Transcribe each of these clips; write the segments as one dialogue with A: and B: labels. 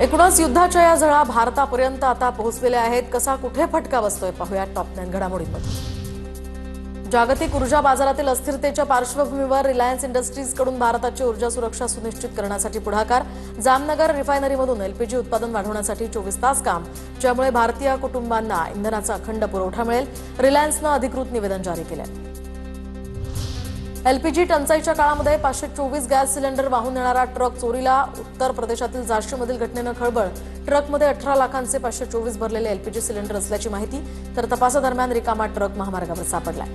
A: एकूणच युद्धाच्या या झळा भारतापर्यंत आता पोहोचलेल्या आहेत. कसा कुठे फटका बसतोय पाहूया टॉप 9 घडामोडींमध्ये. जागतिक ऊर्जा बाजारातील अस्थिरतेच्या पार्श्वभूमीवर रिलायन्स इंडस्ट्रीजकडून भारताची ऊर्जा सुरक्षा सुनिश्चित करण्यासाठी पुढाकार. जामनगर रिफायनरीमधून एलपीजी उत्पादन वाढवण्यासाठी 24 तास काम, ज्यामुळे भारतीय कुटुंबांना इंधनाचा अखंड पुरवठा मिळेल. रिलायन्सनं अधिकृत निवेदन जारी केलं. एलपीजी टंचाईच्या काळामध्ये 524 गॅस सिलेंडर वाहून येणारा ट्रक चोरीला. उत्तर प्रदेशातील झाशीमधील घटनेनं खळबळ. ट्रकमध्ये 18 लाखांचे 524 भरलेले एलपीजी सिलेंडर असल्याची माहिती, तर तपासादरम्यान रिकामा ट्रक महामार्गावर सापडलाय.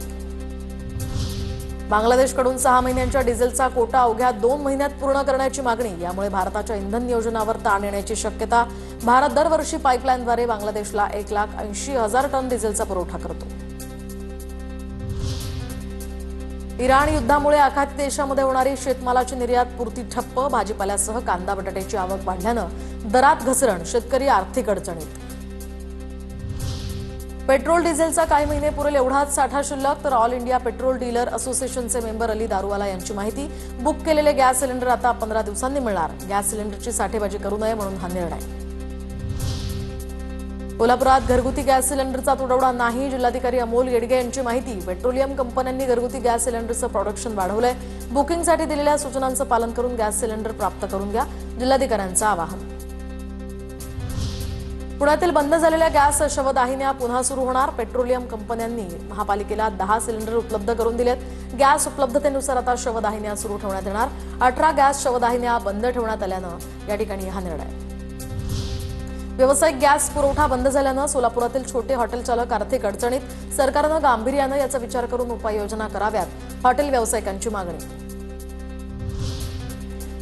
A: बांगलादेशकडून 6 महिन्यांच्या डिझेलचा कोटा अवघ्या 2 महिन्यात पूर्ण करण्याची मागणी. यामुळे भारताच्या इंधन नियोजनावर ताण येण्याची शक्यता. भारत दरवर्षी पाईपलाईनद्वारे बांगलादेशला 1,80,000 टन डिझेलचा पुरवठा करतो. इराण युद्धामुळे आखाती देशामध्ये होणारी शेतमालाची निर्यात पुरती ठप्प. भाजीपाल्यासह कांदा बटाट्याची आवक वाढल्यानं दरात घसरण. शेतकरी आर्थिक अडचणीत. पेट्रोल डिझेलचा काही महिने पुरेल एवढाच साठा शिल्लक. तर ऑल इंडिया पेट्रोल डीलर असोसिएशनचे मेंबर अली दारूवाला यांची माहिती. बुक केलेले गॅस सिलेंडर आता 15 दिवसांनी मिळणार. गॅस सिलेंडरची साठेबाजी करू नये म्हणून हा निर्णय. कोल्हापुरात घरगुती गॅस सिलेंडरचा तुटवडा नाही. जिल्हाधिकारी अमोल येडगे यांची माहिती. पेट्रोलियम कंपन्यांनी घरगुती गॅस सिलेंडरचं प्रोडक्शन वाढवलंय. बुकिंगसाठी दिलेल्या सूचनांचं पालन करून गॅस सिलेंडर प्राप्त करून घ्या, जिल्हाधिकाऱ्यांचं आवाहन. पुण्यातील बंद झालेल्या गॅस शवदाहिन्या पुन्हा सुरू होणार. पेट्रोलियम कंपन्यांनी महापालिकेला 10 सिलेंडर उपलब्ध करून दिलेत. गॅस उपलब्धतेनुसार आता शवदाहिन्या सुरू ठेवण्यात येणार. 18 गॅस शवदाहिन्या बंद ठेवण्यात आल्यानं या ठिकाणी हा निर्णय. व्यावसायिक गॅस पुरवठा बंद झाल्यानं सोलापुरातील छोटे हॉटेल चालक आर्थिक अडचणीत. सरकारनं गांभीर्यानं याचा विचार करून उपाययोजना कराव्यात, हॉटेल व्यावसायिकांची मागणी.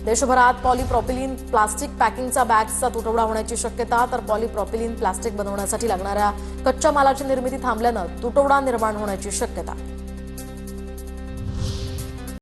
A: देशभरात पॉलिप्रॉपिलिन प्लास्टिक पॅकिंगचा बॅग्सचा तुटवडा होण्याची शक्यता. तर पॉलिप्रॉपिलिन प्लास्टिक बनवण्यासाठी लागणाऱ्या कच्च्या मालाची निर्मिती थांबल्यानं तुटवडा निर्माण होण्याची शक्यता.